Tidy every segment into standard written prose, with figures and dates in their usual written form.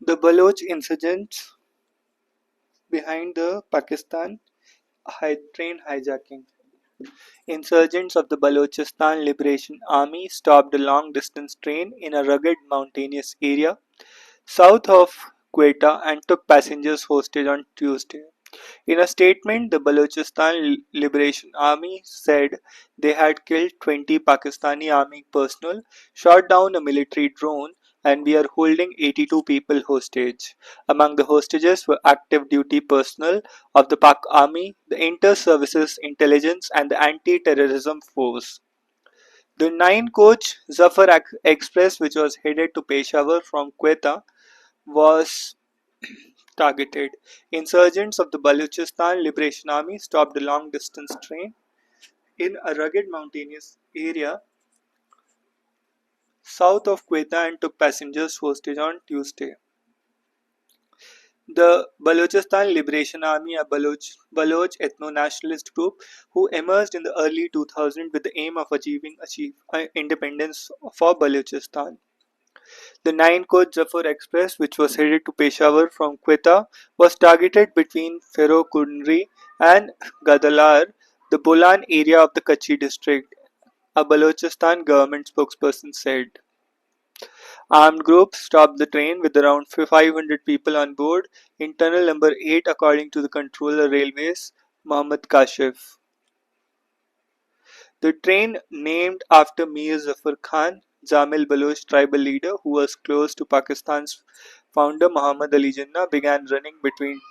The Baloch insurgents behind the Pakistan train hijacking. Insurgents of the Balochistan Liberation Army stopped a long distance train in a rugged mountainous area south of Quetta and took passengers hostage on Tuesday. In a statement, the Balochistan Liberation Army said they had killed 20 Pakistani army personnel, shot down a military drone, and we are holding 82 people hostage. Among the hostages were active duty personnel of the Pak Army, the Inter Services Intelligence, and the Anti Terrorism Force. The 9 coach Zafar Express, which was headed to Peshawar from Quetta, was targeted. Insurgents of the Balochistan Liberation Army stopped a long distance train in a rugged mountainous area south of Quetta and took passengers hostage on Tuesday. The Balochistan Liberation Army, a Baloch ethno-nationalist group who emerged in the early 2000s with the aim of achieving independence for Balochistan. The 9 coach Zafar Express, which was headed to Peshawar from Quetta, was targeted between Ferrokunri and Gadalar, the Bolan area of the Kachi district, a Balochistan government spokesperson said. Armed groups stopped the train with around 500 people on board in tunnel number 8 according to the controller railways, Mohammad Kashif. The train, named after Mir Zafar Khan, Jamil Baloch tribal leader who was close to Pakistan's founder Muhammad Ali Jinnah, began running between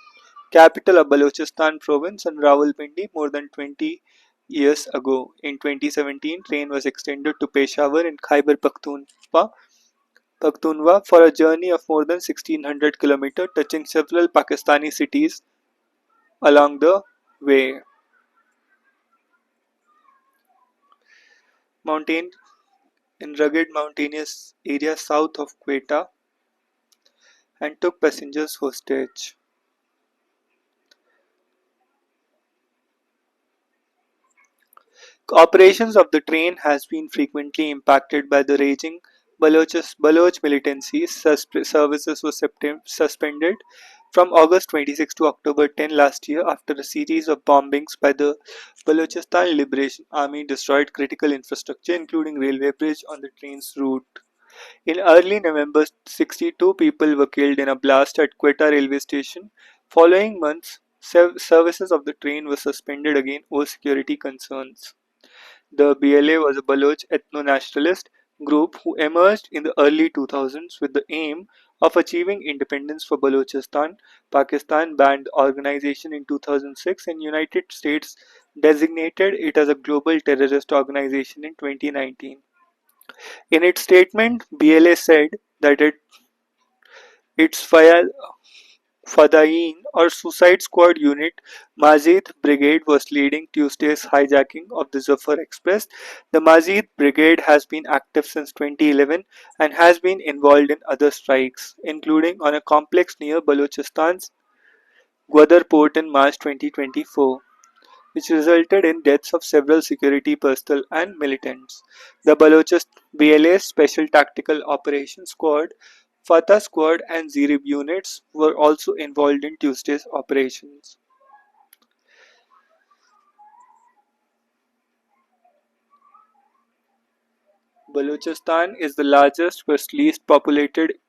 capital of Balochistan province and Rawalpindi more than 20 years ago. In 2017, train was extended to Peshawar in Khyber Pakhtunkhwa for a journey of more than 1600 kilometers, touching several Pakistani cities along the way. Mountain in rugged mountainous area south of Quetta and took passengers hostage. Operations of the train has been frequently impacted by the raging Baloch militancy. Services were suspended from August 26 to October 10 last year after a series of bombings by the Balochistan Liberation Army destroyed critical infrastructure, including railway bridge on the train's route. In early November, 62 people were killed in a blast at Quetta railway station. Following months, services of the train were suspended again over security concerns. The BLA was a Baloch ethno-nationalist group who emerged in the early 2000s with the aim of achieving independence for Balochistan. Pakistan banned the organization in 2006 and United States designated it as a global terrorist organization in 2019. In its statement, BLA said that its Fadayin or Suicide Squad unit Mazid Brigade was leading Tuesday's hijacking of the Zafar Express. The Mazid Brigade has been active since 2011 and has been involved in other strikes, including on a complex near Balochistan's Gwadar port in March 2024, which resulted in deaths of several security personnel and militants. The Balochistan BLA's Special Tactical Operations Squad, Fatah Squad and Zirib units were also involved in Tuesday's operations. Balochistan is the largest but least populated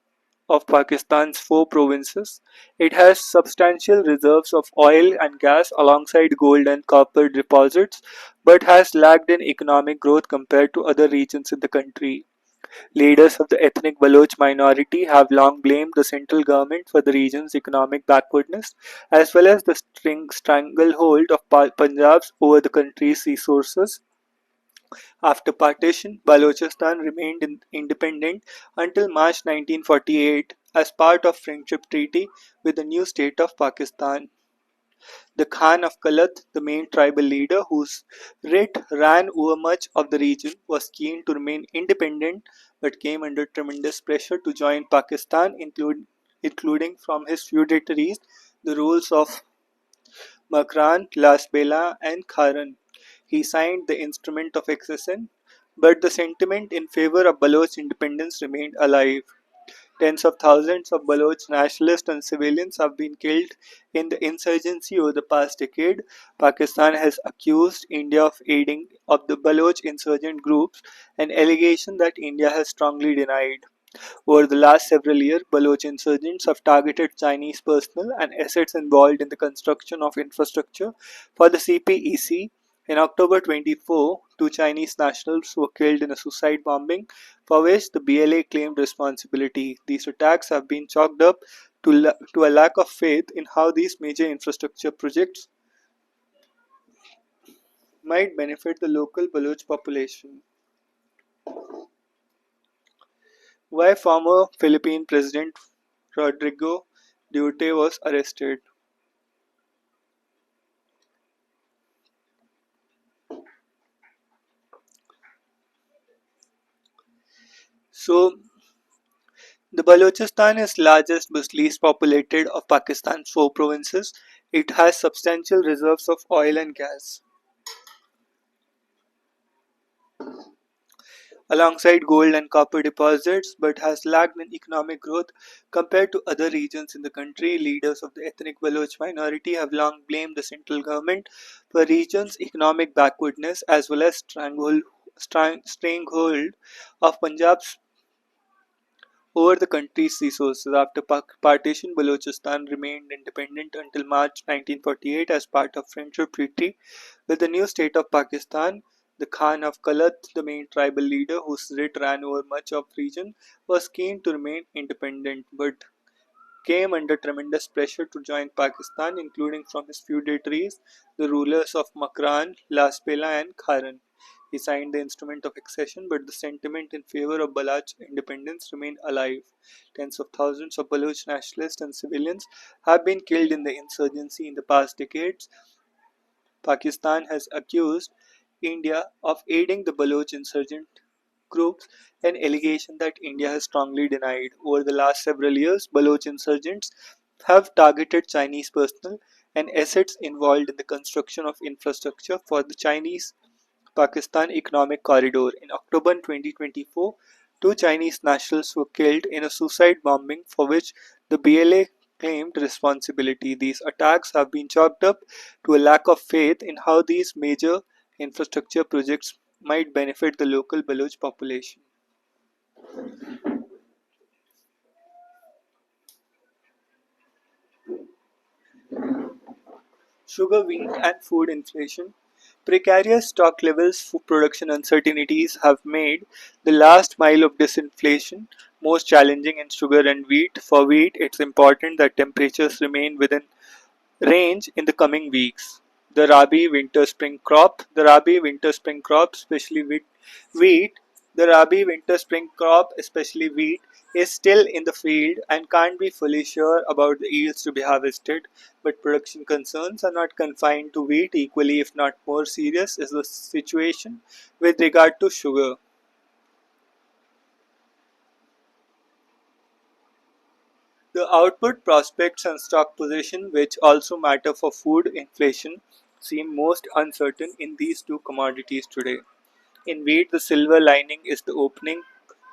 of Pakistan's 4 provinces. It has substantial reserves of oil and gas alongside gold and copper deposits, but has lagged in economic growth compared to other regions in the country. Leaders of the ethnic Baloch minority have long blamed the central government for the region's economic backwardness, as well as the stranglehold of Punjab's over the country's resources. After partition, Balochistan remained independent until March 1948 as part of Friendship Treaty with the new state of Pakistan. The Khan of Kalat, the main tribal leader whose writ ran over much of the region, was keen to remain independent but came under tremendous pressure to join Pakistan, including from his feudatories, the rules of Makran, Lasbela, and Kharan. He signed the Instrument of Accession, but the sentiment in favor of Baloch independence remained alive. Tens of thousands of Baloch nationalists and civilians have been killed in the insurgency over the past decade. Pakistan has accused India of aiding of the Baloch insurgent groups, an allegation that India has strongly denied. Over the last several years, Baloch insurgents have targeted Chinese personnel and assets involved in the construction of infrastructure for the CPEC. In October 24, two Chinese nationals were killed in a suicide bombing for which the BLA claimed responsibility. These attacks have been chalked up to a lack of faith in how these major infrastructure projects might benefit the local Baloch population. Why former Philippine President Rodrigo Duterte was arrested. So, the Balochistan is largest but least populated of Pakistan's four provinces. It has substantial reserves of oil and gas, alongside gold and copper deposits, but has lagged in economic growth compared to other regions in the country. Leaders of the ethnic Baloch minority have long blamed the central government for region's economic backwardness as well as stranglehold of Punjab's over the country's resources. After partition, Balochistan remained independent until March 1948 as part of Friendship Treaty with the new state of Pakistan. The Khan of Kalat, the main tribal leader whose writ ran over much of the region, was keen to remain independent but came under tremendous pressure to join Pakistan, including from his feudatories, the rulers of Makran, Laspela, and Kharan. He signed the instrument of accession, but the sentiment in favor of Baloch independence remained alive. Tens of thousands of Baloch nationalists and civilians have been killed in the insurgency in the past decades. Pakistan has accused India of aiding the Baloch insurgent groups, an allegation that India has strongly denied. Over the last several years, Baloch insurgents have targeted Chinese personnel and assets involved in the construction of infrastructure for the Chinese Pakistan Economic Corridor. In October 2024, two Chinese nationals were killed in a suicide bombing for which the BLA claimed responsibility. These attacks have been chalked up to a lack of faith in how these major infrastructure projects might benefit the local Baloch population. Sugar, wheat, and food inflation. Precarious stock levels, food production uncertainties have made the last mile of disinflation most challenging in sugar and wheat. For wheat, it's important that temperatures remain within range in the coming weeks. The Rabi winter spring crop, especially wheat, the Rabi winter spring crop, especially wheat, is still in the field and can't be fully sure about the yields to be harvested. But production concerns are not confined to wheat. Equally, if not more serious, is the situation with regard to sugar. The output prospects and stock position, which also matter for food inflation, seem most uncertain in these two commodities today. In wheat, the silver lining is the opening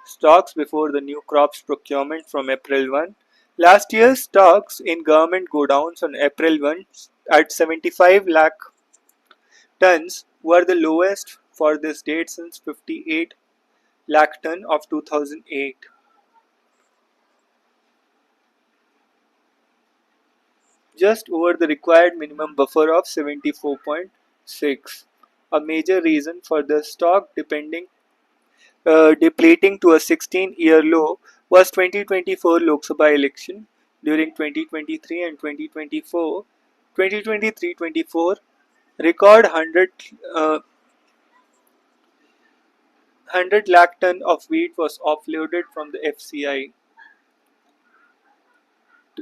stocks before the new crops procurement from April 1. Last year's stocks in government godowns on April 1 at 75 lakh tons were the lowest for this date since 58 lakh ton of 2008. Just over the required minimum buffer of 74.6. A major reason for the stock depleting to a 16-year low was 2024 Lok Sabha election. During 2023 and 2024, 2023-24 record 100 lakh ton of wheat was offloaded from the FCI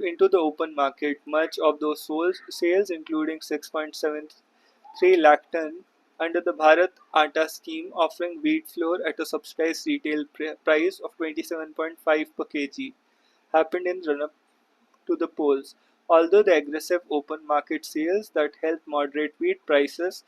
into the open market. Much of those sales, including 6.73 lakh ton, under the Bharat Atta scheme, offering wheat flour at a subsidized retail price of 27.5 per kg, happened in run-up to the polls. Although the aggressive open market sales that helped moderate wheat prices,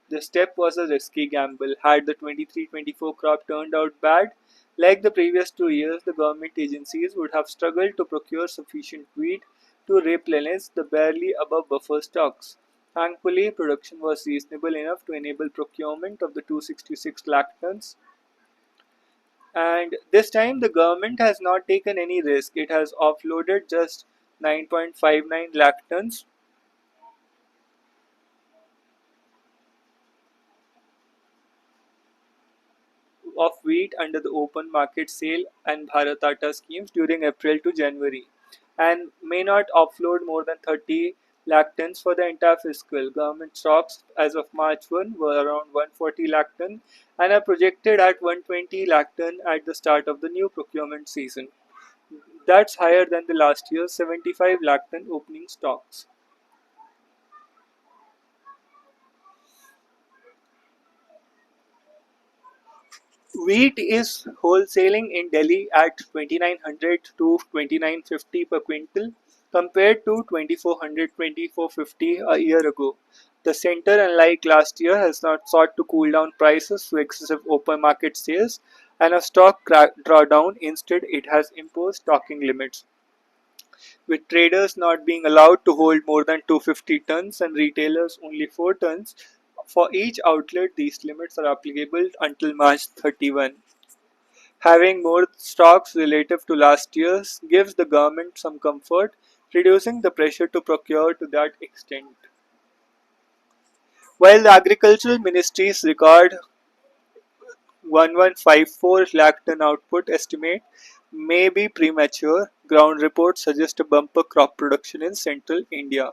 the step was a risky gamble. Had the 23-24 crop turned out bad, Like the previous 2 years, the government agencies would have struggled to procure sufficient wheat to replenish the barely above buffer stocks. Thankfully, production was reasonable enough to enable procurement of the 266 lakh tons, and this time the government has not taken any risk. It has offloaded just 9.59 lakh tons of wheat under the open market sale and Bharatata schemes during April to January, and may not offload more than 30 lakh tons for the entire fiscal. Government stocks as of March 1 were around 140 lakh ton and are projected at 120 lakh ton at the start of the new procurement season. That's higher than the last year's 75 lakh ton opening stocks. Wheat is wholesaling in Delhi at 2900 to 2950 per quintal compared to 2400 2450 a year ago. The center, unlike last year, has not sought to cool down prices through excessive open market sales and a stock drawdown. Instead, it has imposed stocking limits, with traders not being allowed to hold more than 250 tons and retailers only 4 tons. For each outlet, these limits are applicable until March 31. Having more stocks relative to last year's gives the government some comfort, reducing the pressure to procure to that extent. While the agricultural ministry's record 1154 lakh ton output estimate may be premature, ground reports suggest a bumper crop production in central India.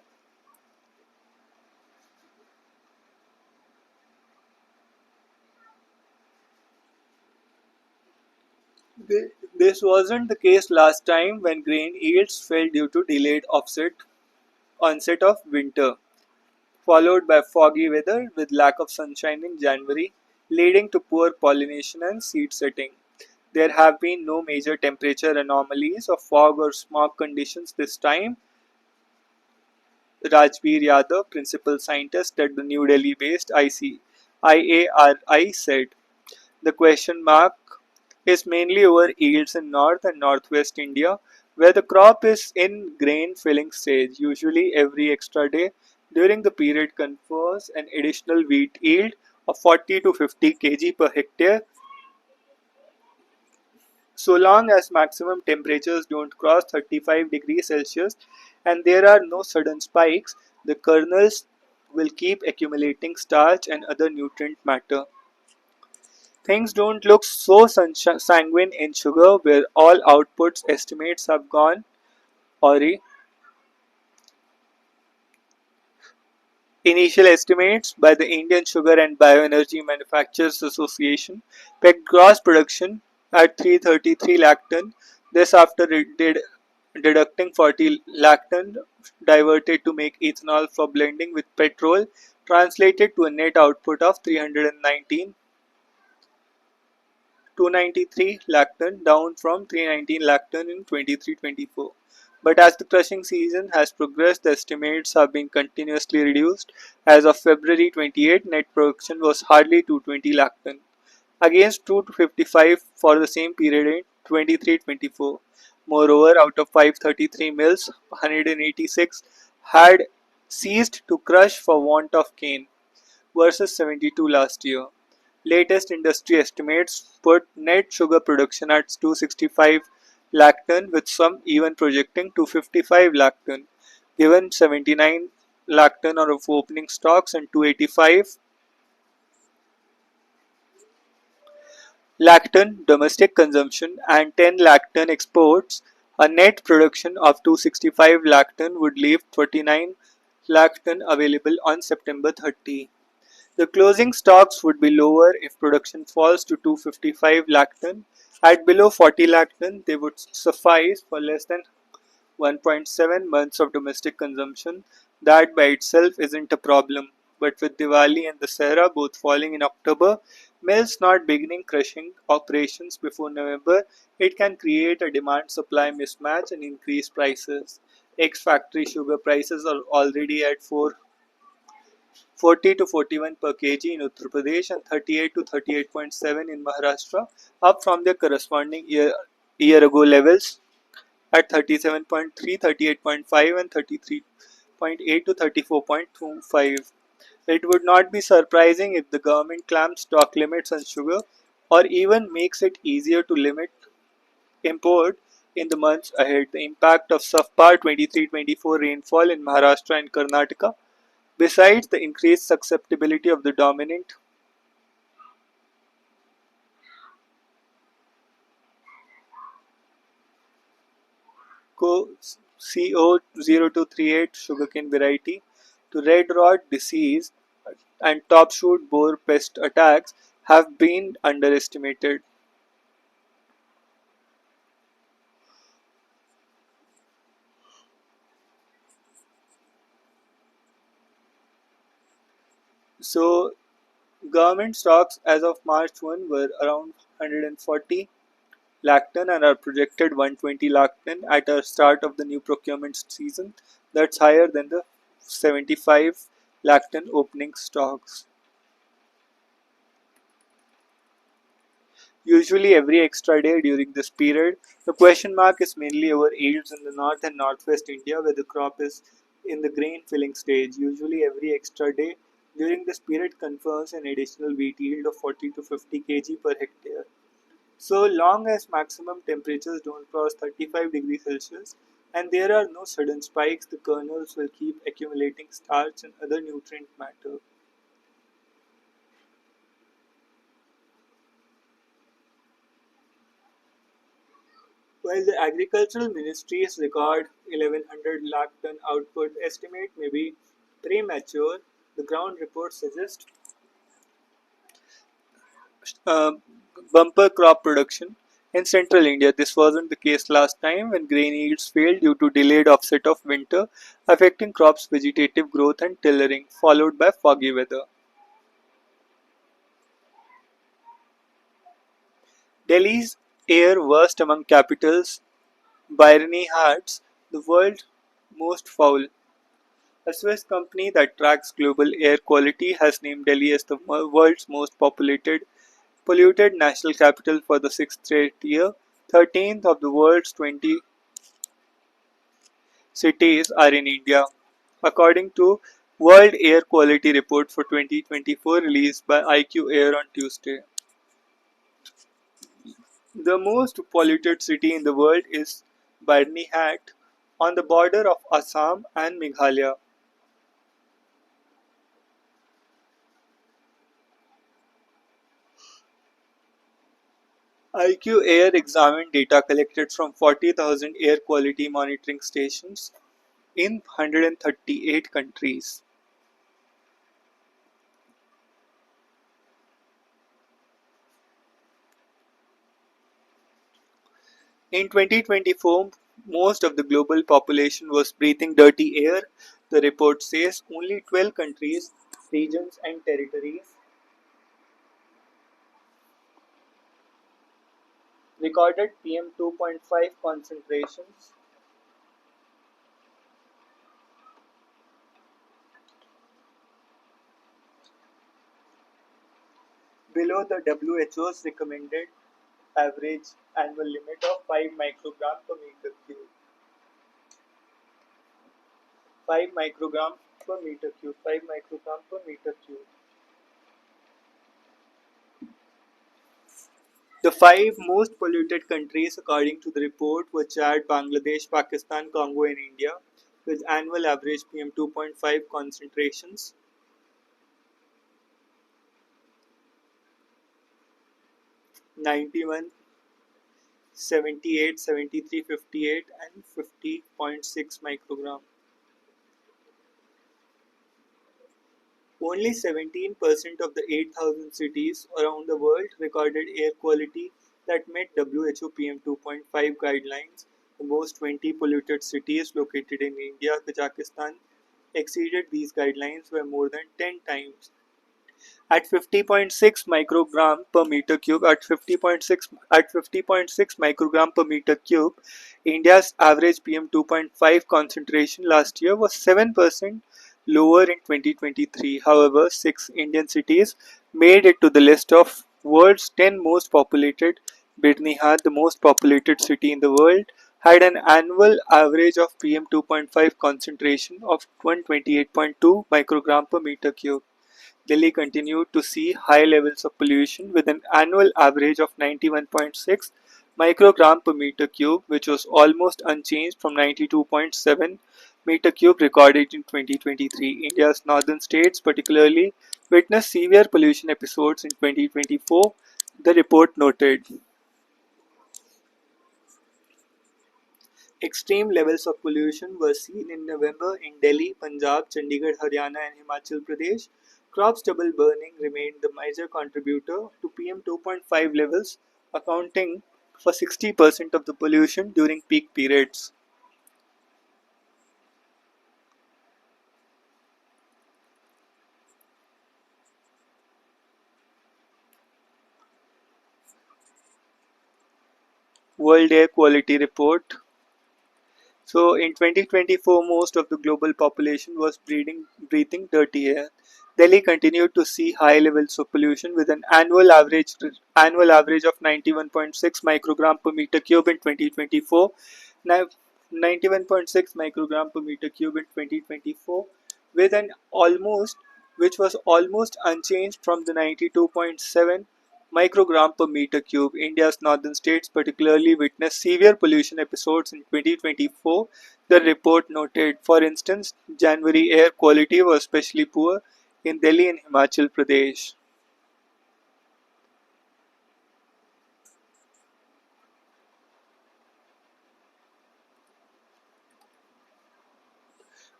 This wasn't the case last time when grain yields fell due to delayed onset of winter, followed by foggy weather with lack of sunshine in January, leading to poor pollination and seed setting. There have been no major temperature anomalies or fog or smog conditions this time, Rajbir Yadav, principal scientist at the New Delhi-based IARI, said. The question mark is mainly over yields in North and Northwest India, where the crop is in grain filling stage. Usually, every extra day during the period confers an additional wheat yield of 40 to 50 kg per hectare, so long as maximum temperatures don't cross 35 degrees Celsius and there are no sudden spikes. The kernels will keep accumulating starch and other nutrient matter. Things don't look so sanguine in sugar, where all outputs estimates have gone awry. Initial estimates by the Indian Sugar and Bioenergy Manufacturers Association pegged gross production at 333 lakh ton. This after deducting 40 lakh ton diverted to make ethanol for blending with petrol, translated to a net output of 319 293 lakh ton, down from 319 lakh ton in 23-24. But as the crushing season has progressed, the estimates have been continuously reduced. As of February 28, net production was hardly 220 lakh ton, against 255 for the same period in 23-24. Moreover, out of 533 mills, 186 had ceased to crush for want of cane, versus 72 last year. Latest industry estimates put net sugar production at 265 lakh ton, with some even projecting 255 lakh ton, given 79 lakh ton of opening stocks and 285 lakh ton domestic consumption and 10 lakh ton exports. A net production of 265 lakh ton would leave 39 lakh ton available on September 30. The closing stocks would be lower if production falls to 255 lakh ton. At below 40 lakh ton, they would suffice for less than 1.7 months of domestic consumption. That by itself isn't a problem. But with Diwali and the Dussehra both falling in October, mills not beginning crushing operations before November, it can create a demand-supply mismatch and increase prices. Ex-factory sugar prices are already at 4 40 to 41 per kg in Uttar Pradesh and 38 to 38.7 in Maharashtra, up from their corresponding year ago levels at 37.3, 38.5 and 33.8 to 34.25. It would not be surprising if the government clamps stock limits on sugar or even makes it easier to limit import in the months ahead. The impact of subpar 23-24 rainfall in Maharashtra and Karnataka, besides the increased susceptibility of the dominant CO0238 sugarcane variety to red rot disease and top shoot borer pest attacks, have been underestimated. So, government stocks as of March 1 were around 140 lakh ton and are projected 120 lakh ton at the start of the new procurement season. That's higher than the 75 lakh ton opening stocks. Usually every extra day during this period. The question mark is mainly over yields in the north and northwest India where the crop is in the grain filling stage. Usually every extra day during this period confers an additional wheat yield of 40 to 50 kg per hectare. So long as maximum temperatures don't cross 35 degrees Celsius and there are no sudden spikes, the kernels will keep accumulating starch and other nutrient matter. While the agricultural ministries record 1100 lakh ton output estimate may be premature, the ground reports suggest uh, bumper crop production in central India. This wasn't the case last time when grain yields failed due to delayed offset of winter, affecting crops' vegetative growth and tillering, followed by foggy weather. Delhi's air worst among capitals. Byrne Hart's the world's most foul. A Swiss company that tracks global air quality has named Delhi as the world's most polluted national capital for the sixth straight year. 13th of the world's 20 cities are in India, according to World Air Quality Report for 2024 released by IQ Air on Tuesday. The most polluted city in the world is Barnihat, on the border of Assam and Meghalaya. IQ Air examined data collected from 40,000 air quality monitoring stations in 138 countries. In 2024, most of the global population was breathing dirty air. The report says only 12 countries, regions, and territories recorded PM 2.5 concentrations below the WHO's recommended average annual limit of 5 microgram per meter cube. 5 microgram per meter cube. 5 microgram per meter cube. The five most polluted countries, according to the report, were Chad, Bangladesh, Pakistan, Congo, and India, with annual average PM 2.5 concentrations 91, 78, 73, 58, and 50.6 microgram. Only 17% of the 8,000 cities around the world recorded air quality that met WHO PM 2.5 guidelines. The most 20 polluted cities located in India, Kazakhstan exceeded these guidelines by more than 10 times. At 50.6 microgram per meter cube, at 50.6 microgram per meter cube, India's average PM 2.5 concentration last year was 7% lower in 2023. However, six Indian cities made it to the list of world's 10 most populated. Birmingham, the most populated city in the world, had an annual average of PM2.5 concentration of 128.2 microgram per meter cube. Delhi continued to see high levels of pollution with an annual average of 91.6 microgram per meter cube, which was almost unchanged from 92.7 meter cube recorded in 2023. India's northern states particularly witnessed severe pollution episodes in 2024, the report noted. Extreme levels of pollution were seen in November in Delhi, Punjab, Chandigarh, Haryana, and Himachal Pradesh. Crop stubble burning remained the major contributor to PM2.5 levels, accounting for 60% of the pollution during peak periods. World Air Quality Report. So in 2024, most of the global population was breathing dirty air. Delhi continued to see high levels of pollution with an annual average of 91.6 microgram per meter cube in 2024. Now 91.6 microgram per meter cube in 2024 with an almost which was almost unchanged from the 92.7 microgram per meter cube. India's northern states particularly witnessed severe pollution episodes in 2024, the report noted. For instance, January air quality was especially poor in Delhi and Himachal Pradesh.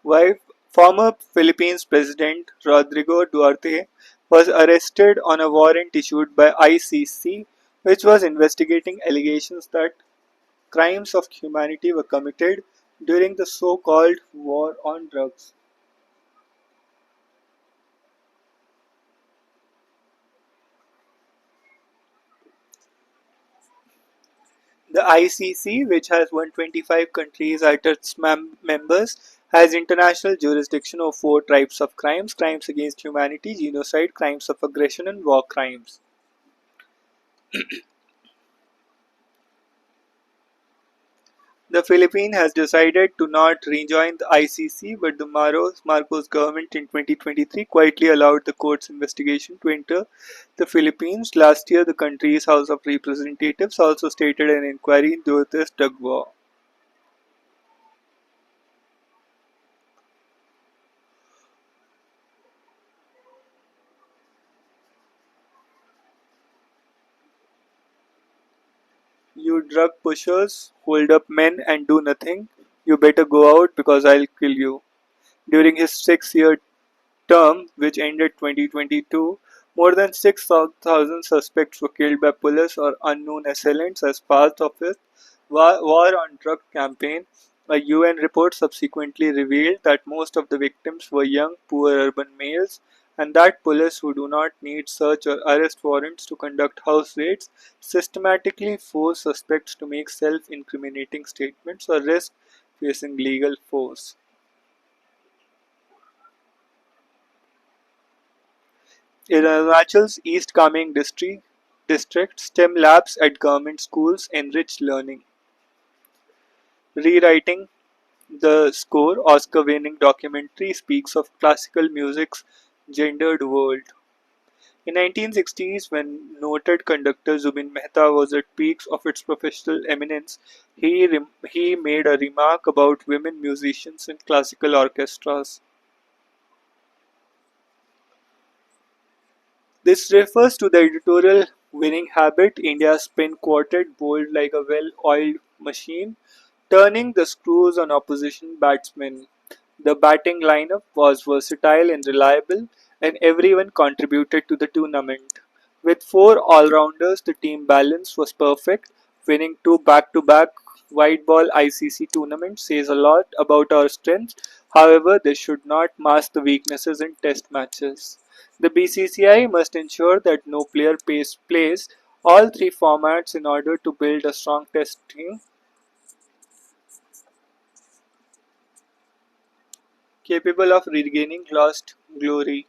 While former Philippines President Rodrigo Duterte was arrested on a warrant issued by ICC, which was investigating allegations that crimes of humanity were committed during the so-called war on drugs. The ICC, which has 125 countries as its members, has international jurisdiction of four types of crimes: crimes against humanity, genocide, crimes of aggression, and war crimes. The Philippines has decided to not rejoin the ICC, but the Marcos government in 2023 quietly allowed the court's investigation to enter the Philippines. Last year, the country's House of Representatives also stated an inquiry into this drug war. You drug pushers, hold up men and do nothing. You better go out because I'll kill you. During his 6 year term, which ended 2022, more than 6,000 suspects were killed by police or unknown assailants as part of his war on drug campaign. A UN report subsequently revealed that most of the victims were young, poor urban males, and that police who do not need search or arrest warrants to conduct house raids systematically force suspects to make self-incriminating statements or risk facing legal force. In Arunachal's East District, STEM labs at government schools enrich learning. Rewriting the score, Oscar-winning documentary speaks of classical music's gendered world. In 1960s, when noted conductor Zubin Mehta was at peaks of its professional eminence, he made a remark about women musicians in classical orchestras. This refers to the editorial winning habit: India's spin quartet bowled like a well-oiled machine, turning the screws on opposition batsmen. The batting lineup was versatile and reliable, and everyone contributed to the tournament. With four all-rounders, the team balance was perfect. Winning two back-to-back white ball ICC tournaments says a lot about our strengths. However, this should not mask the weaknesses in test matches. The BCCI must ensure that no player plays all three formats in order to build a strong test team. capable of regaining lost glory.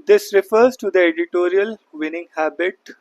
This refers to the editorial winning habit,